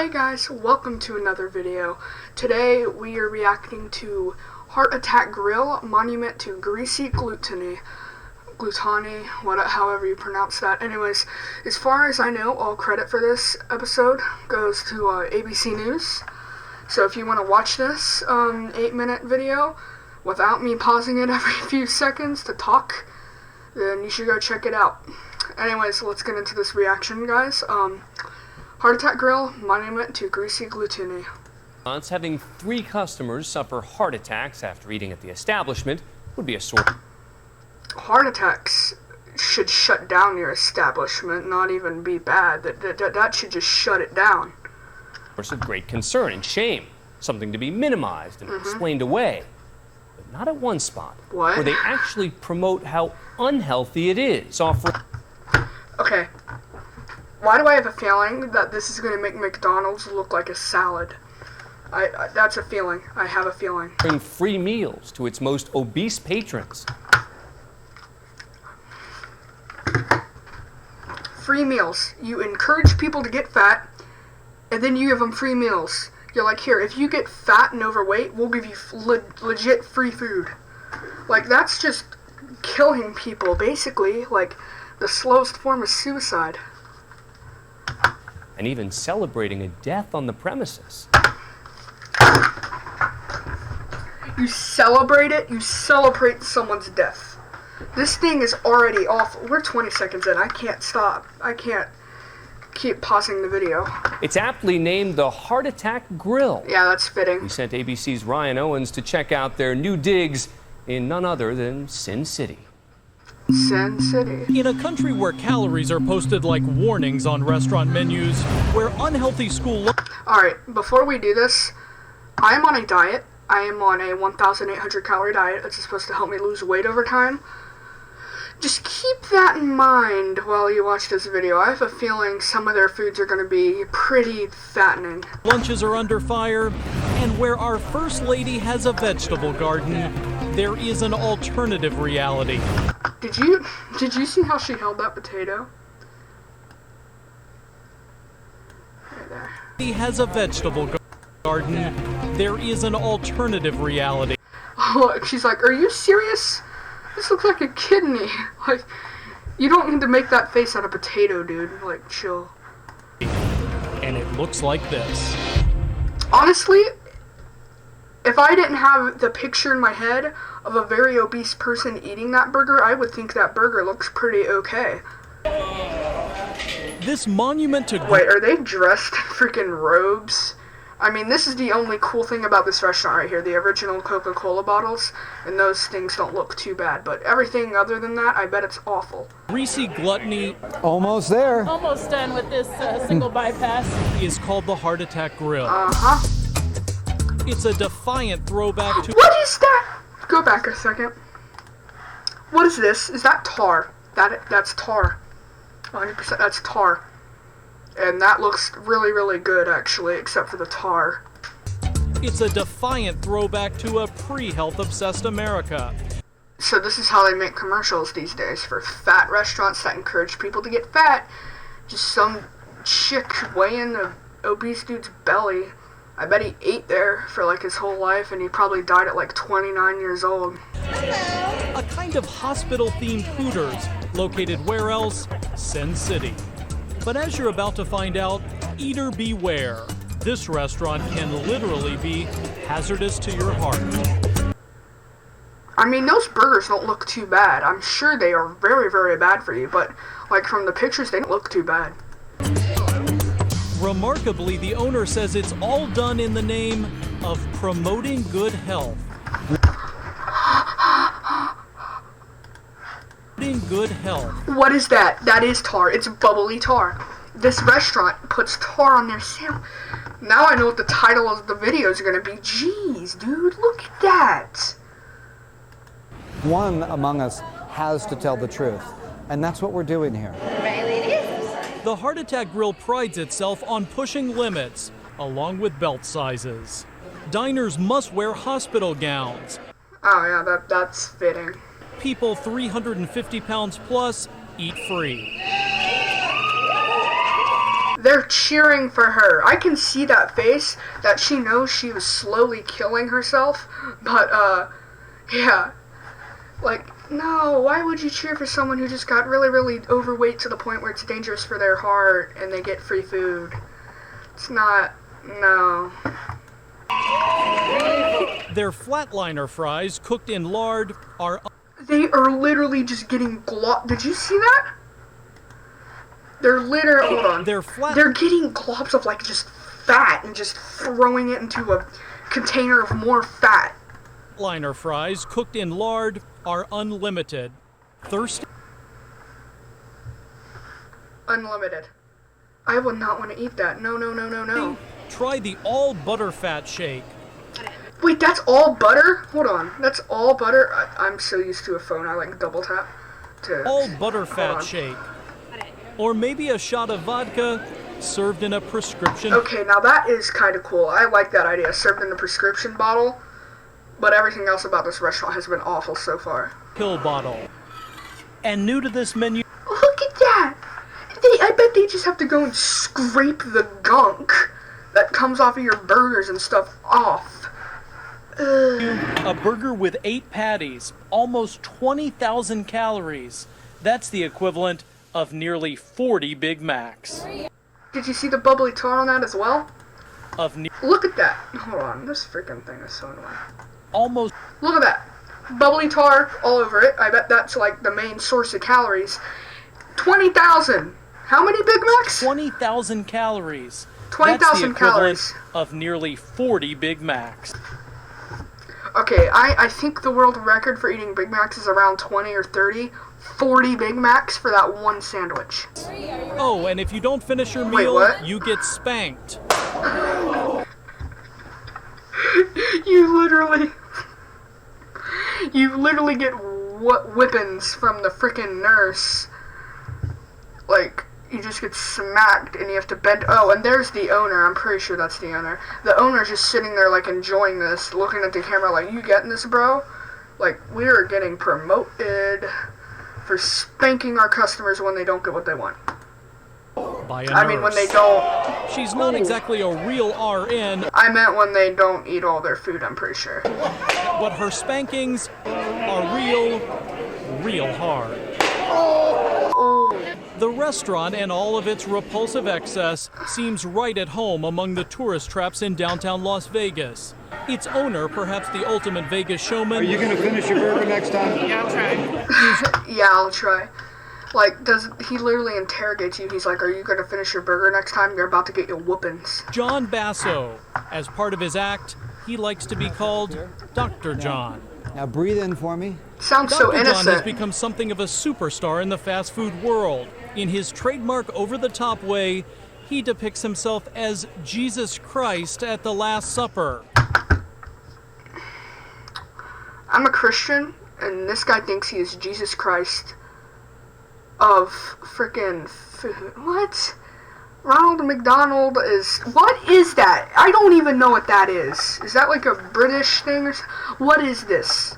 Hey guys, welcome to another video. Today we are reacting to Heart Attack Grill, Monument to Greasy Gluttony, however you pronounce that. Anyways, as far as I know, all credit for this episode goes to ABC News. So if you want to watch this 8-minute video without me pausing it every few seconds to talk, then you should go check it out. Anyways, let's get into this reaction, guys. Heart Attack Grill, Monument to Greasy Gluttony. Having 3 customers suffer heart attacks after eating at the establishment would be a source. Heart attacks should shut down your establishment, not even be bad. That should just shut it down. Source of great concern and shame, something to be minimized and explained away. But not at one spot, What? where they actually promote how unhealthy it is, offering... Okay. Why do I have a feeling that this is going to make McDonald's look like a salad? That's a feeling. I have a feeling. Free meals to its most obese patrons. Free meals. You encourage people to get fat, and then you give them free meals. You're like, here, if you get fat and overweight, we'll give you legit free food. Like, that's just killing people, basically. Like, the slowest form of suicide. And even celebrating a death on the premises. You celebrate it, you celebrate someone's death. This thing is already awful. We're 20 seconds in. I can't stop. I can't keep pausing the video. It's aptly named the Heart Attack Grill. Yeah, that's fitting. We sent ABC's Ryan Owens to check out their new digs in none other than Sin City. Sin City. In a country where calories are posted like warnings on restaurant menus, where unhealthy school... Alright, before we do this, I am on a diet. I am on a 1,800 calorie diet that's supposed to help me lose weight over time. Just keep that in mind while you watch this video. I have a feeling some of their foods are going to be pretty fattening. Lunches are under fire, and where our First Lady has a vegetable garden, there is an alternative reality. Did you see how she held that potato? Right there. He has a vegetable garden. There is an alternative reality. Oh, she's like, are you serious? This looks like a kidney. Like, you don't need to make that face out of potato, dude. Like, chill. And it looks like this. Honestly, if I didn't have the picture in my head of a very obese person eating that burger, I would think that burger looks pretty okay. This monument to... Wait, are they dressed in freaking robes? I mean, this is the only cool thing about this restaurant right here. The original Coca-Cola bottles, and those things don't look too bad. But everything other than that, I bet it's awful. Greasy Gluttony... Almost there. Almost done with this single bypass. ...is called the Heart Attack Grill. Uh-huh. It's a defiant throwback to... What is that? Go back a second. What is this? Is that tar? That's tar. 100% that's tar. And that looks really, really good, actually, except for the tar. It's a defiant throwback to a pre-health obsessed America. So this is how they make commercials these days for fat restaurants that encourage people to get fat. Just some chick weighing the obese dude's belly. I bet he ate there for like his whole life, and he probably died at like 29 years old. A kind of hospital-themed Hooters, located where else? Sin City. But as you're about to find out, eater beware. This restaurant can literally be hazardous to your heart. I mean, those burgers don't look too bad. I'm sure they are very, very bad for you, but like from the pictures, they don't look too bad. Remarkably, the owner says it's all done in the name of promoting good health. Good health. What is that? That is tar. It's bubbly tar. This restaurant puts tar on their sandwich. Now I know what the title of the video is going to be. Jeez, dude, look at that. One among us has to tell the truth, and that's what we're doing here. The Heart Attack Grill prides itself on pushing limits, along with belt sizes. Diners must wear hospital gowns. Oh yeah, that's fitting. People 350 pounds plus eat free. They're cheering for her. I can see that face, that she knows she was slowly killing herself. But, yeah. Like, no, why would you cheer for someone who just got really, really overweight to the point where it's dangerous for their heart and they get free food? It's not, no. Their flatliner fries, cooked in lard, are... They are literally just getting Did you see that? They're literally, hold on. They're getting globs of like just fat and just throwing it into a container of more fat. Liner fries, cooked in lard, are unlimited. Thirsty? Unlimited. I would not want to eat that. No, no, no, no, no. Try the all butterfat shake. Wait, that's all butter? Hold on. That's all butter? I'm so used to a phone. I like double tap to... All butterfat shake. Or maybe a shot of vodka served in a prescription. Okay, now that is kind of cool. I like that idea. Served in a prescription bottle. But everything else about this restaurant has been awful so far. Pill bottle. And new to this menu... Look at that! I bet they just have to go and scrape the gunk that comes off of your burgers and stuff off. A burger with 8 patties, almost 20,000 calories. That's the equivalent of nearly 40 Big Macs. Did you see the bubbly tar on that as well? Look at that. Hold on, this freaking thing is so annoying. Almost. Look at that. Bubbly tar all over it. I bet that's like the main source of calories. 20,000. How many Big Macs? 20,000 calories. 20,000 calories. Of nearly 40 Big Macs. Okay, I think the world record for eating Big Macs is around 20 or 30. 40 Big Macs for that one sandwich. Oh, and if you don't finish your meal, you get spanked. You literally get whippings from the freaking nurse. Like, you just get smacked and you have to bend. Oh, and there's the owner. I'm pretty sure that's the owner. The owner's just sitting there, like, enjoying this, looking at the camera like, you getting this, bro? Like, we are getting promoted for spanking our customers when they don't get what they want. I mean, when they don't... She's not exactly a real RN. I meant when they don't eat all their food, I'm pretty sure. But her spankings are real hard. The restaurant and all of its repulsive excess seems right at home among the tourist traps in downtown Las Vegas. Its owner, perhaps the ultimate Vegas showman... Are you going to finish your burger next time? Yeah, I'll try. Yeah, I'll try. Like, he literally interrogates you. He's like, are you going to finish your burger next time? You're about to get your whoopings. John Basso. As part of his act, he likes to be called Dr. John. Now breathe in for me. Sounds so innocent. Dr. John has become something of a superstar in the fast food world. In his trademark over-the-top way, he depicts himself as Jesus Christ at the Last Supper. I'm a Christian, and this guy thinks he is Jesus Christ of frickin' food. What? Ronald McDonald is... What is that? I don't even know what that is. Is that like a British thing or something? What is this?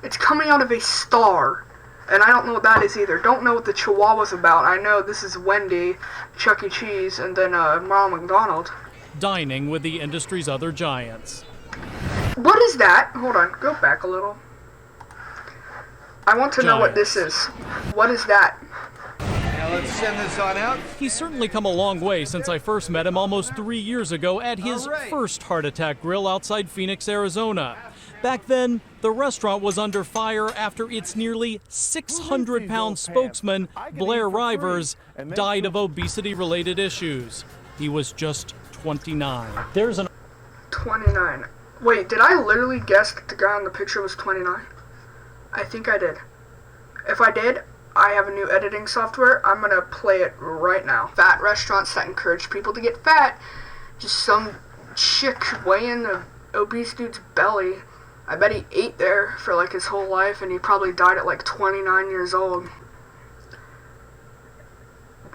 It's coming out of a star. And I don't know what that is either. Don't know what the Chihuahua's about. I know this is Wendy, Chuck E. Cheese, and then Ronald McDonald. Dining with the industry's other giants. What is that? Hold on. Go back a little. I want to know what this is. What is that? Now let's send this on out. He's certainly come a long way since I first met him almost 3 years ago at his first heart attack grill outside Phoenix, Arizona. Back then, the restaurant was under fire after its nearly 600-pound spokesman, Blair Rivers, died of obesity-related issues. He was just 29. 29. Wait, did I literally guess that the guy on the picture was 29? I think I did. If I did, I have a new editing software. I'm gonna play it right now. Fat restaurants that encourage people to get fat. Just some chick weighing an obese dude's belly. I bet he ate there for like his whole life and he probably died at like 29 years old.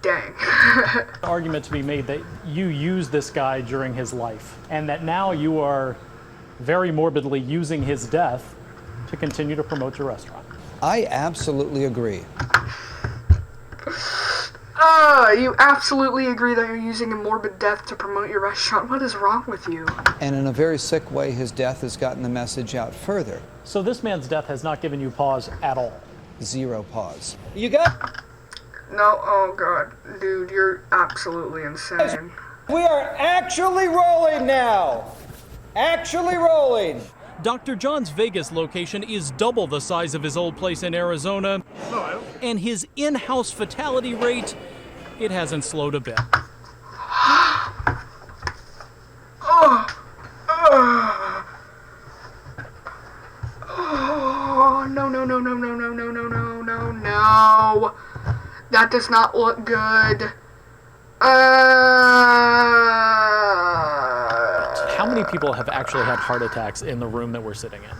Dang. Argument to be made that you used this guy during his life and that now you are very morbidly using his death to continue to promote your restaurant. I absolutely agree. You absolutely agree that you're using a morbid death to promote your restaurant. What is wrong with you? And in a very sick way, his death has gotten the message out further. So this man's death has not given you pause at all. Zero pause. You got? No, oh god. Dude, you're absolutely insane. We are actually rolling now. Actually rolling. Dr. John's Vegas location is double the size of his old place in Arizona, and his in-house fatality rate, it hasn't slowed a bit. Oh, no, no, no, no, no, no, no, no, no, no, no. That does not look good. How many people have actually had heart attacks in the room that we're sitting in?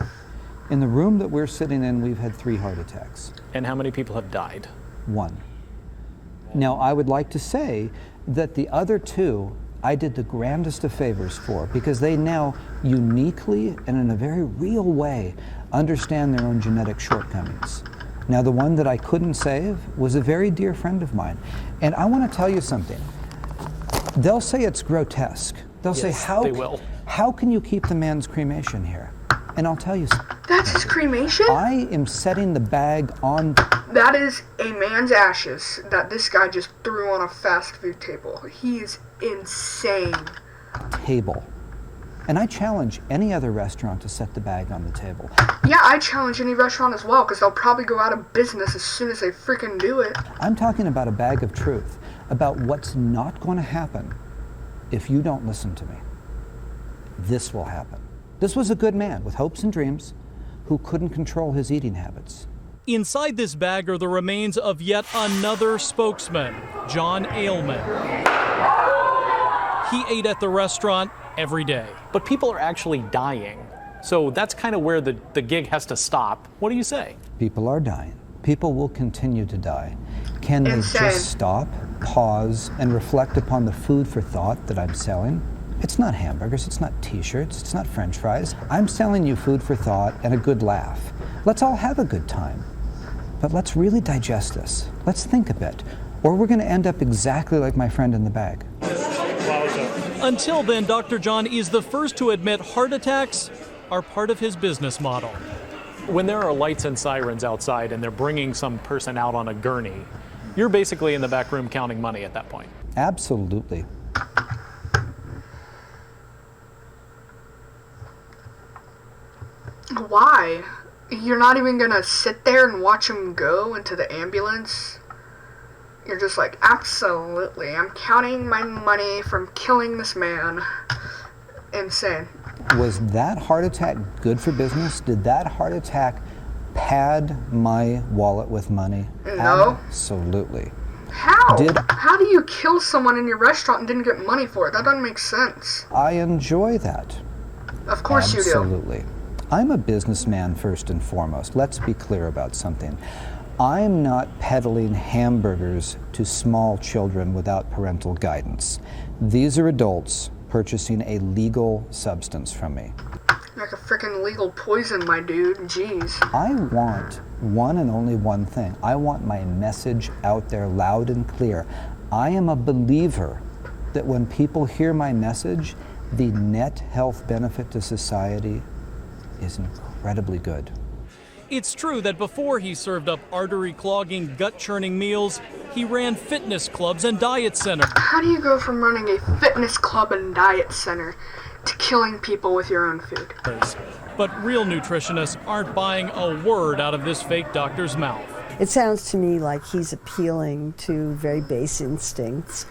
In the room that we're sitting in, we've had 3 heart attacks. And how many people have died? 1. Now, I would like to say that the other 2 I did the grandest of favors for, because they now uniquely and in a very real way understand their own genetic shortcomings. Now, the one that I couldn't save was a very dear friend of mine. And I want to tell you something. They'll say it's grotesque. They'll say, how can you keep the man's cremation here? And I'll tell you something. That's his cremation? I am setting the bag on... That is a man's ashes that this guy just threw on a fast food table. He is insane. Table. And I challenge any other restaurant to set the bag on the table. Yeah, I challenge any restaurant as well, because they'll probably go out of business as soon as they freaking do it. I'm talking about a bag of truth, about what's not going to happen if you don't listen to me. This will happen. This was a good man with hopes and dreams who couldn't control his eating habits. Inside this bag are the remains of yet another spokesman, John Ailman. He ate at the restaurant every day. But people are actually dying. So that's kind of where the gig has to stop. What do you say? People are dying. People will continue to die. Can they Insane. just stop, pause, and reflect upon the food for thought that I'm selling? It's not hamburgers, it's not t-shirts, it's not french fries. I'm selling you food for thought and a good laugh. Let's all have a good time. But let's really digest this. Let's think a bit, or we're going to end up exactly like my friend in the bag. Until then, Dr. John is the first to admit heart attacks are part of his business model. When there are lights and sirens outside and they're bringing some person out on a gurney, you're basically in the back room counting money at that point. Absolutely. Why? You're not even gonna sit there and watch him go into the ambulance? You're just like, absolutely, I'm counting my money from killing this man. Insane. Was that heart attack good for business? Did that heart attack pad my wallet with money? No. Absolutely. How? How do you kill someone in your restaurant and didn't get money for it? That doesn't make sense. I enjoy that. Of course you do. Absolutely. I'm a businessman first and foremost. Let's be clear about something. I'm not peddling hamburgers to small children without parental guidance. These are adults purchasing a legal substance from me. Like a freaking legal poison, my dude. Jeez. I want one and only one thing. I want my message out there loud and clear. I am a believer that when people hear my message, the net health benefit to society is incredibly good. It's true that before he served up artery-clogging, gut-churning meals, he ran fitness clubs and diet centers. How do you go from running a fitness club and diet center to killing people with your own food? But real nutritionists aren't buying a word out of this fake doctor's mouth. It sounds to me like he's appealing to very base instincts,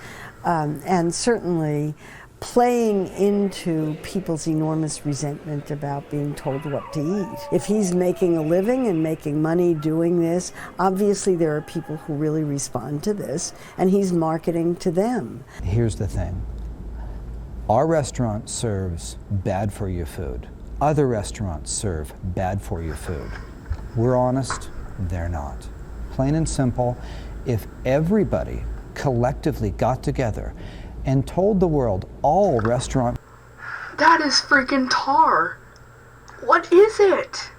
and certainly playing into people's enormous resentment about being told what to eat. If he's making a living and making money doing this, obviously there are people who really respond to this, and he's marketing to them. Here's the thing. Our restaurant serves bad-for-you food. Other restaurants serve bad-for-you food. We're honest, they're not. Plain and simple, if everybody collectively got together and told the world all restaurant... That is freaking tar. What is it?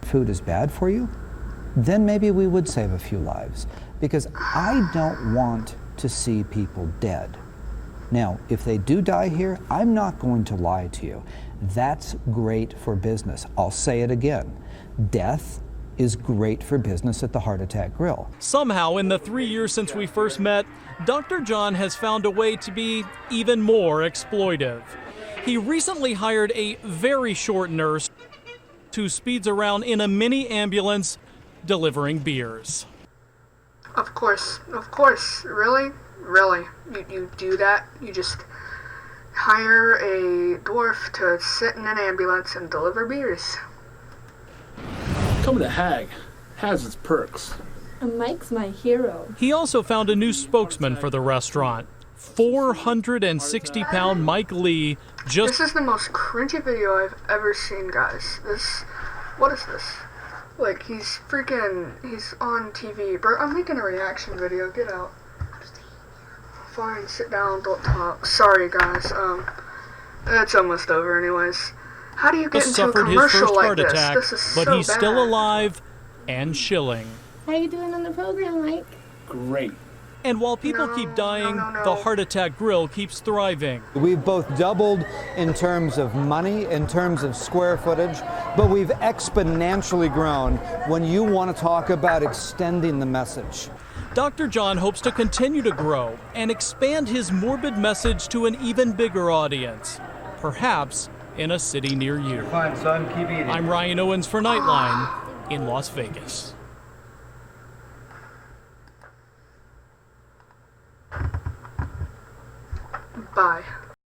...food is bad for you, then maybe we would save a few lives. Because I don't want to see people dead. Now, if they do die here, I'm not going to lie to you. That's great for business. I'll say it again. Death is great for business at the Heart Attack Grill. Somehow, in the 3 years since we first met, Dr. John has found a way to be even more exploitive. He recently hired a very short nurse who speeds around in a mini ambulance delivering beers. Of course. Really? You do that? You just hire a dwarf to sit in an ambulance and deliver beers? Coming to Hag has its perks. Mike's my hero. He also found a new spokesman for the restaurant. 460-pound Mike Lee This is the most cringy video I've ever seen, guys. What is this? Like, he's on TV. Bro, I'm making a reaction video. Get out. Fine, sit down, don't talk. Sorry, guys. It's almost over anyways. How do you get into a suffered his commercial first like heart this? attack, This is so but he's bad. still alive and chilling. How you doing on the program, Mike? Great. And while people keep dying, the Heart Attack Grill keeps thriving. We've both doubled in terms of money, in terms of square footage, but we've exponentially grown when you want to talk about extending the message. Dr. John hopes to continue to grow and expand his morbid message to an even bigger audience, perhaps in a city near you. Fine, son, keep eating. I'm Ryan Owens for Nightline in Las Vegas. Bye.